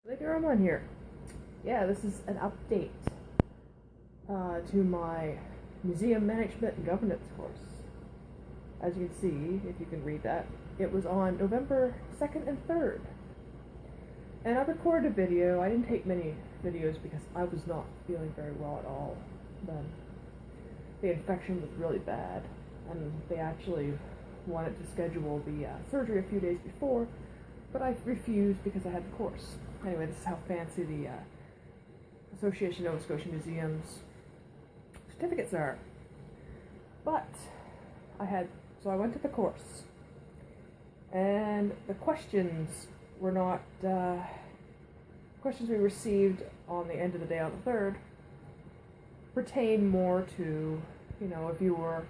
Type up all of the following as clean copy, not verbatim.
Later on here. Yeah, this is an update to my Museum Management and Governance course. As you can see, if you can read that, it was on November 2nd and 3rd. And I recorded a video. I didn't take many videos because I was not feeling very well at all then. The infection was really bad, and they actually wanted to schedule the surgery a few days before, but I refused because I had the course. Anyway, this is how fancy the Association of Nova Scotia Museums certificates are. But I went to the course, and the questions were not questions we received on the end of the day on the 3rd pertain more to, if you were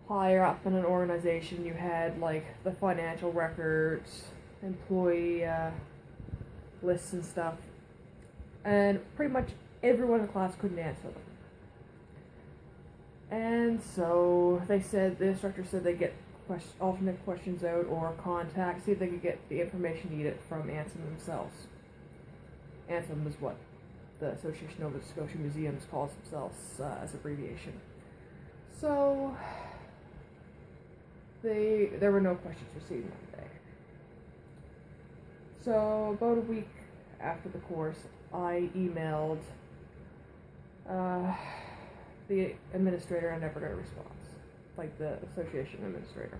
higher up in an organization, you had like the financial records, employee lists and stuff, and pretty much everyone in the class couldn't answer them. And so the instructor said they get alternate questions out or contact, see if they could get the information needed from Ansem themselves. Ansem is what the Association of Nova Scotia Museums calls themselves as abbreviation. So there were no questions received that day. So about a week after the course, I emailed the administrator and never got a response, like the association administrator.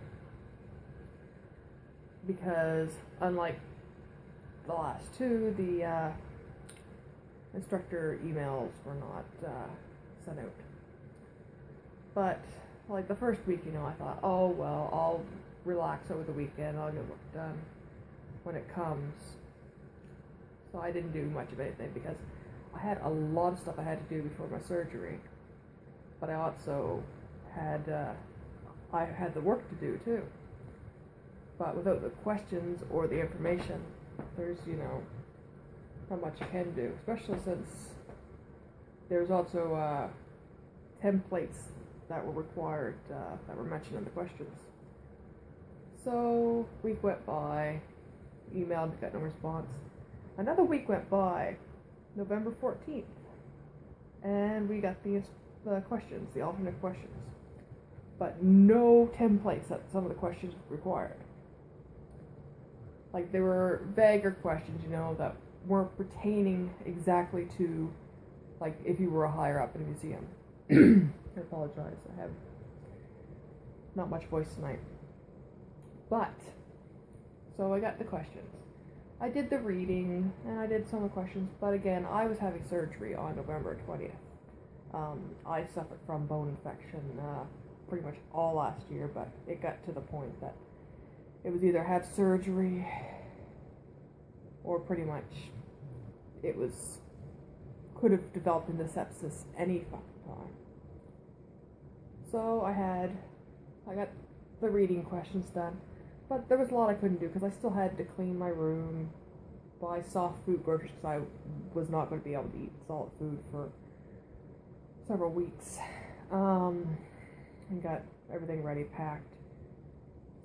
Because unlike the last two, the instructor emails were not sent out. But like the first week, I thought, oh well, I'll relax over the weekend, I'll get work done when it comes. So I didn't do much of anything because I had a lot of stuff I had to do before my surgery. But I also had the work to do too. But without the questions or the information, there's not much you can do, especially since there's also templates that were required, that were mentioned in the questions. So week went by, emailed, got no response. Another week went by, November 14th, and we got the questions, the alternate questions, but no templates that some of the questions required. Like, they were vaguer questions, that weren't pertaining exactly to, like, if you were a higher up in a museum. I apologize, I have not much voice tonight. But, so I got the questions. I did the reading, and I did some of the questions, but again, I was having surgery on November 20th. I suffered from bone infection pretty much all last year, but it got to the point that it was either have surgery or pretty much could have developed into sepsis any time. So I got the reading questions done, but there was a lot I couldn't do because I still had to clean my room, buy soft food groceries because I was not going to be able to eat solid food for several weeks, and got everything ready, packed.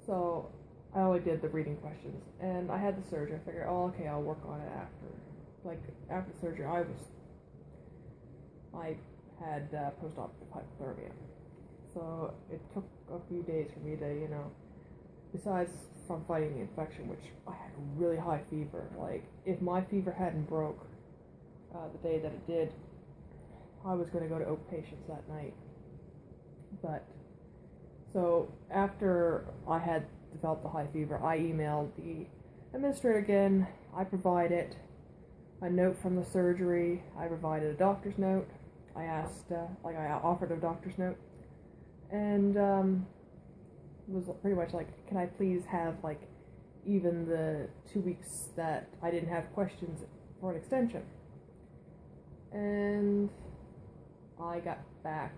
So I only did the reading questions, and I had the surgery. I figured, oh, okay, I'll work on it after. Like, after the surgery, I had post-operative hypothermia. So it took a few days for me to, besides from fighting the infection, which I had a really high fever. Like, if my fever hadn't broke the day that it did, I was going to go to outpatients that night. But, so after I had developed the high fever, I emailed the administrator again. I provided a note from the surgery. I provided a doctor's note. I asked, I offered a doctor's note. And was pretty much like, can I please have, even the 2 weeks that I didn't have questions for an extension? And I got back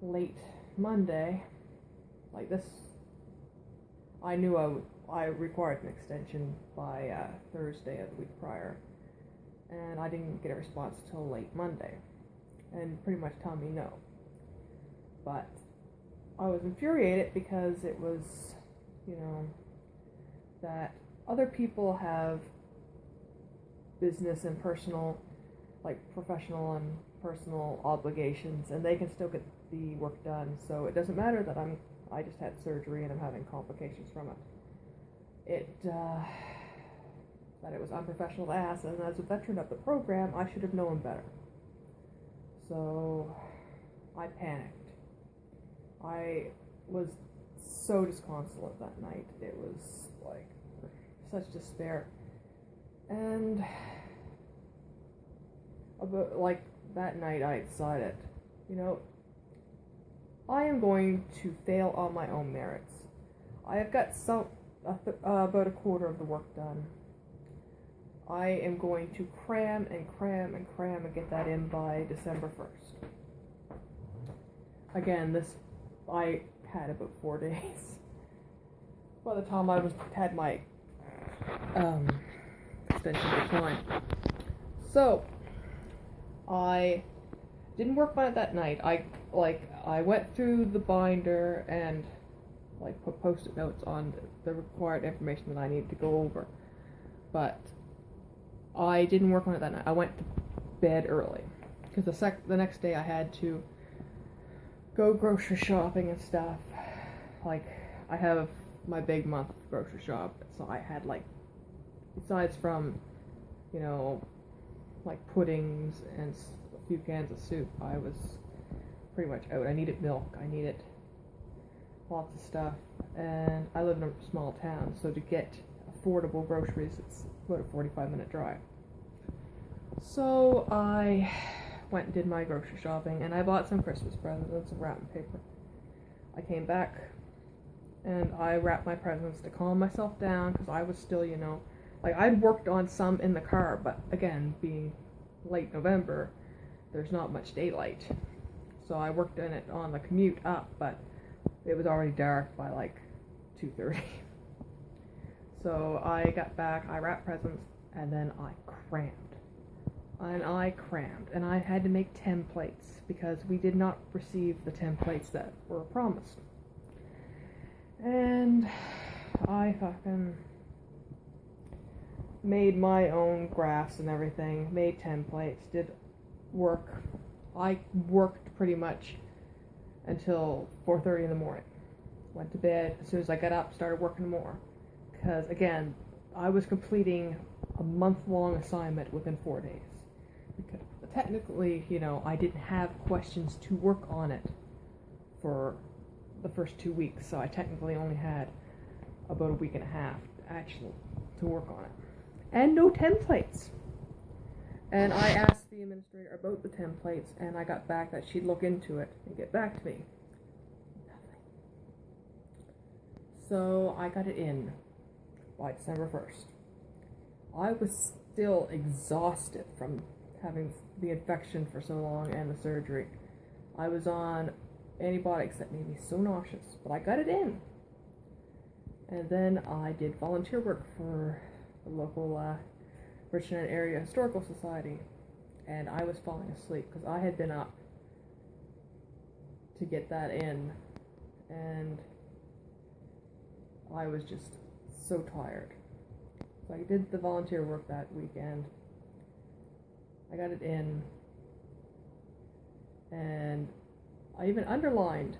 late Monday. Like this, I knew I required an extension by Thursday of the week prior, and I didn't get a response until late Monday, and pretty much telling me no. But I was infuriated because it was, that other people have business and personal, like professional and personal obligations, and they can still get the work done. So it doesn't matter that I just had surgery and I'm having complications from it. That it was unprofessional to ask, and as a veteran of the program, I should have known better. So I panicked. I was so disconsolate that night. It was like such despair. And about like that night I decided, I am going to fail on my own merits. I have got about a quarter of the work done. I am going to cram and get that in by December 1st. Again, I had about 4 days. By the time I had my extension decline. So, I didn't work on it that night. I went through the binder and put post-it notes on the required information that I needed to go over. But I didn't work on it that night. I went to bed early because the next day I had to go grocery shopping and stuff. Like, I have my big month grocery shop, so I had besides from puddings and a few cans of soup, I was pretty much out. I needed milk, I needed lots of stuff, and I live in a small town, so to get affordable groceries, it's about a 45-minute drive. So I went and did my grocery shopping, and I bought some Christmas presents and some wrapping paper. I came back, and I wrapped my presents to calm myself down, because I was still, I'd worked on some in the car, but again, being late November, there's not much daylight. So I worked on it on the commute up, but it was already dark by 2:30. So I got back, I wrapped presents, and then I crammed. And I had to make templates because we did not receive the templates that were promised. And I fucking made my own graphs and everything, made templates, did work. I worked pretty much until 4:30 in the morning. Went to bed. As soon as I got up, started working more. Because, again, I was completing a month-long assignment within 4 days. Because technically, I didn't have questions to work on it for the first 2 weeks, so I technically only had about a week and a half, actually, to work on it. And no templates. And I asked the administrator about the templates, and I got back that she'd look into it and get back to me. Nothing. So I got it in by December 1st. I was still exhausted from having the infection for so long and the surgery. I was on antibiotics that made me so nauseous, but I got it in. And then I did volunteer work for the local Richmond Area Historical Society, and I was falling asleep because I had been up to get that in, and I was just so tired. So I did the volunteer work that weekend. I got it in, and I even underlined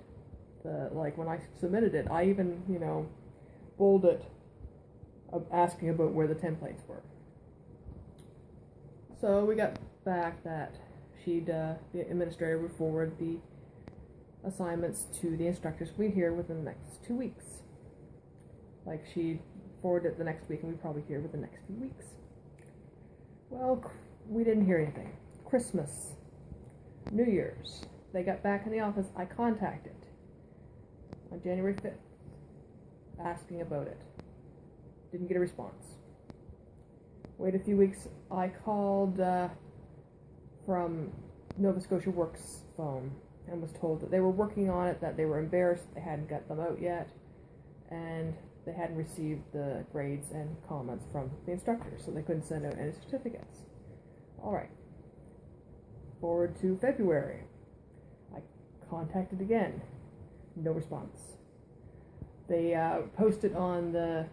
when I submitted it, I even, bolded asking about where the templates were. So we got back that the administrator would forward the assignments to the instructors. We'd hear within the next 2 weeks. She'd forward it the next week, and we'd probably hear within the next few weeks. Well, we didn't hear anything. Christmas, New Year's, they got back in the office. I contacted on January 5th, asking about it. Didn't get a response. Wait a few weeks, I called from Nova Scotia Works phone and was told that they were working on it, that they were embarrassed they hadn't got them out yet, and they hadn't received the grades and comments from the instructors, so they couldn't send out any certificates. Alright. Forward to February. I contacted again. No response. They posted on the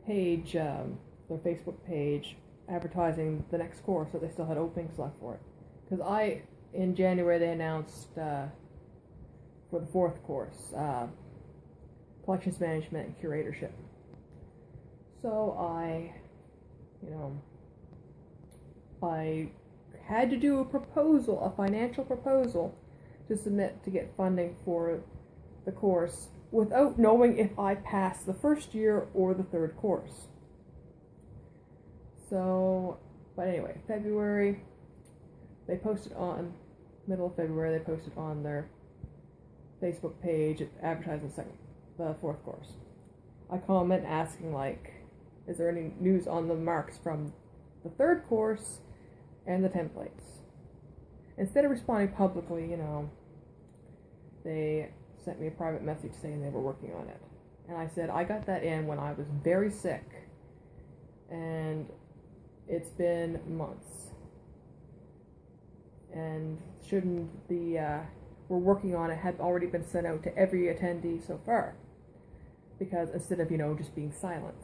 page, their Facebook page, advertising the next course, so they still had openings left for it. Because in January, they announced for the 4th course, collections management and curatorship. So I had to do a financial proposal to submit to get funding for the course without knowing if I passed the first year or the 3rd course. So, but anyway, February, middle of February, they posted on their Facebook page advertising the 4th course. I comment asking, like, is there any news on the marks from the 3rd course and the templates? Instead of responding publicly, they sent me a private message saying they were working on it. And I said, I got that in when I was very sick. And it's been months. And shouldn't we're working on it had already been sent out to every attendee so far. Because instead of, just being silent.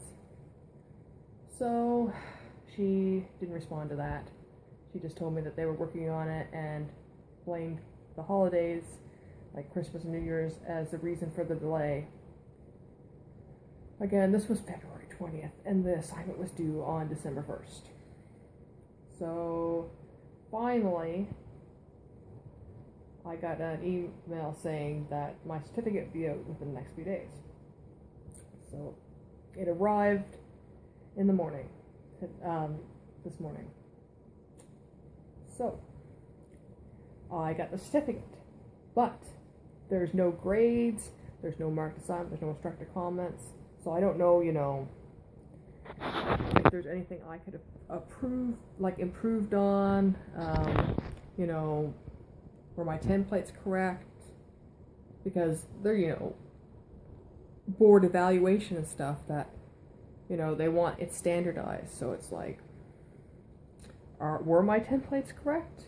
So she didn't respond to that. She just told me that they were working on it and blamed the holidays, like Christmas and New Year's, as the reason for the delay. Again, this was February 20th, and the assignment was due on December 1st. So, finally, I got an email saying that my certificate would be out within the next few days. So, it arrived in the morning, this morning. So, I got the certificate, but there's no grades, there's no marked assignment, there's no instructor comments, so I don't know, if there's anything I could have improved on, were my templates correct, because they're, board evaluation and stuff that, they want it standardized, so it's like, were my templates correct?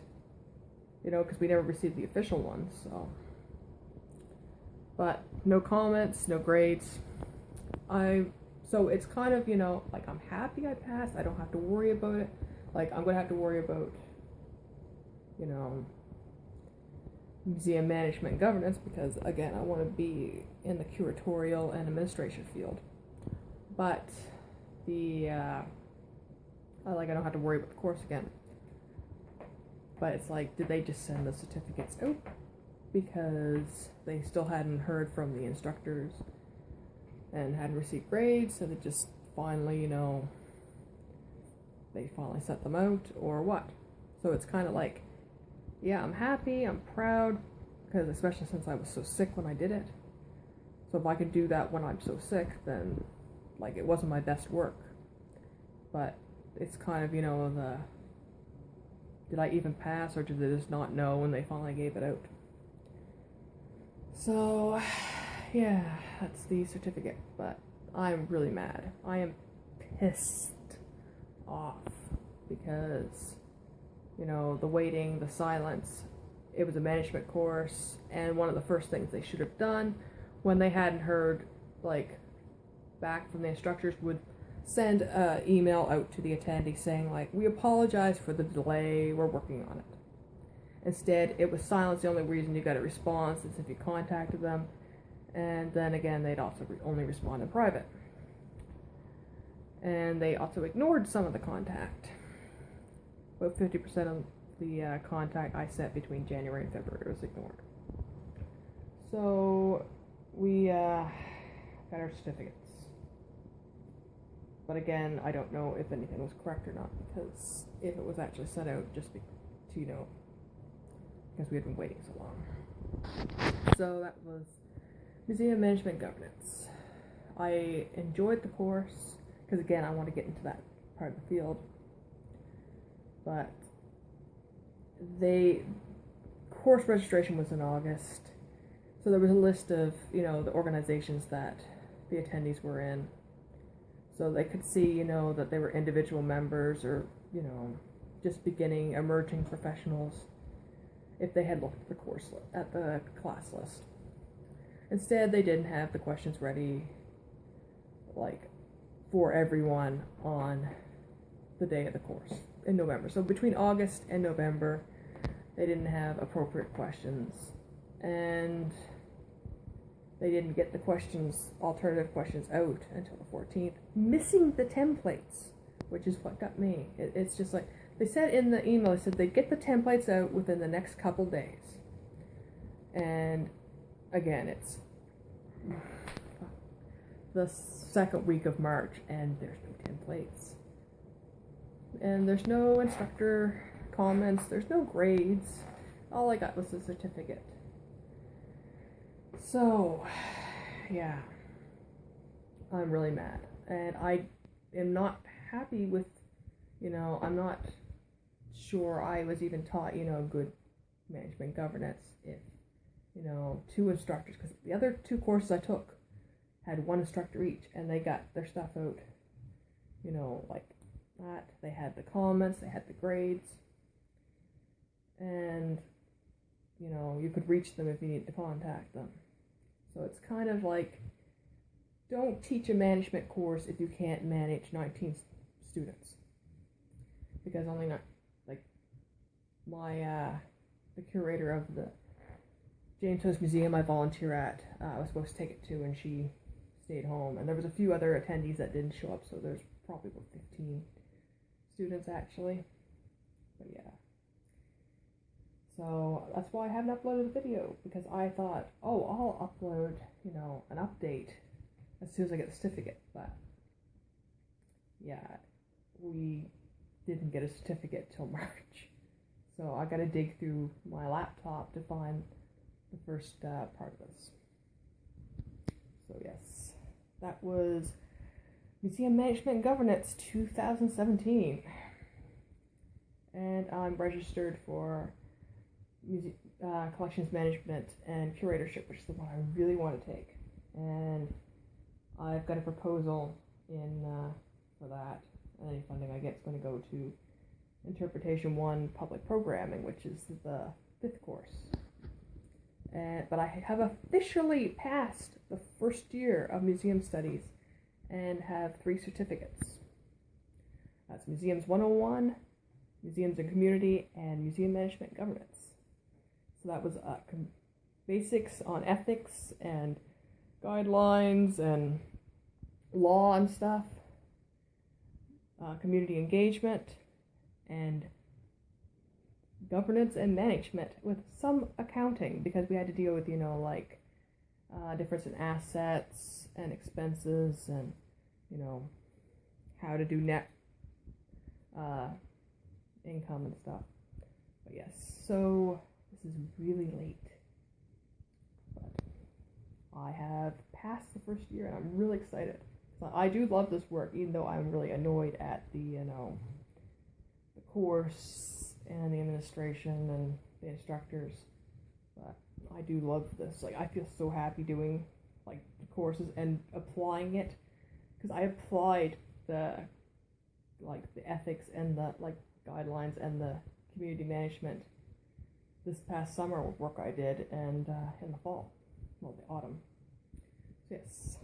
Because we never received the official ones, so. But no comments, no grades. So it's kind of, I'm happy I passed. I don't have to worry about it. Like, I'm going to have to worry about, museum management and governance because, again, I want to be in the curatorial and administration field. But I don't have to worry about the course again. But it's like, did they just send the certificates out because they still hadn't heard from the instructors and hadn't received grades, so they just finally, they finally sent them out, or what? So it's kind of like, yeah, I'm happy, I'm proud, because especially since I was so sick when I did it. So if I could do that when I'm so sick, then, it wasn't my best work. But it's kind of, did I even pass, or did they just not know when they finally gave it out? So, yeah, that's the certificate, but I'm really mad. I am pissed off because, the waiting, the silence, it was a management course, and one of the first things they should have done when they hadn't heard, back from the instructors would send an email out to the attendee saying, we apologize for the delay, we're working on it. Instead, it was silence. The only reason you got a response is if you contacted them, and then again, they'd also only respond in private. And they also ignored some of the contact. About 50% of the contact I sent between January and February was ignored. So, we got our certificates. But again, I don't know if anything was correct or not, because if it was actually sent out just to, because we had been waiting so long. So that was Museum Management Governance. I enjoyed the course, because again, I want to get into that part of the field. But course registration was in August, so there was a list of, the organizations that the attendees were in. So they could see, that they were individual members or, just beginning, emerging professionals, if they had looked at the class list. Instead, they didn't have the questions ready, for everyone on the day of the course in November. So between August and November, they didn't have appropriate questions, and they didn't get the questions, alternative questions, out until the 14th, missing the templates, which is what got me. It's just like, they said in the email, they said they'd get the templates out within the next couple days. And again, it's the second week of March, and there's no templates. And there's no instructor comments, there's no grades. All I got was a certificate. So, yeah, I'm really mad. And I am not happy with, I'm not sure I was even taught, good management governance if, 2 instructors, because the other 2 courses I took had 1 instructor each, and they got their stuff out, like that. They had the comments, they had the grades, and, you could reach them if you needed to contact them. So it's kind of like, don't teach a management course if you can't manage 19 students. Because only not, like, the curator of the James Host Museum I volunteer at, I was supposed to take it to, and she stayed home. And there was a few other attendees that didn't show up, so there's probably about 15 students actually. But yeah. So that's why I haven't uploaded the video, because I thought, oh, I'll upload, an update as soon as I get the certificate. But yeah, we didn't get a certificate till March. So I gotta dig through my laptop to find the first part of this. So yes, that was Museum Management and Governance 2017. And I'm registered for collections management and curatorship, which is the one I really want to take. And I've got a proposal in for that. Any funding I get is going to go to Interpretation 1 Public Programming, which is the 5th course. But I have officially passed the first year of museum studies and have 3 certificates. That's Museums 101, Museums and Community, and Museum Management and Governance. So that was basics on ethics and guidelines and law and stuff, community engagement, and governance and management with some accounting, because we had to deal with, difference in assets and expenses, and, how to do net income and stuff. But yes, so this is really late, but I have passed the first year, and I'm really excited. So I do love this work, even though I'm really annoyed at the, the course and the administration and the instructors. But I do love this. Like, I feel so happy doing, like, the courses and applying it, because I applied the ethics and the, guidelines and the community management this past summer work I did, and in the fall, well, the autumn. So yes.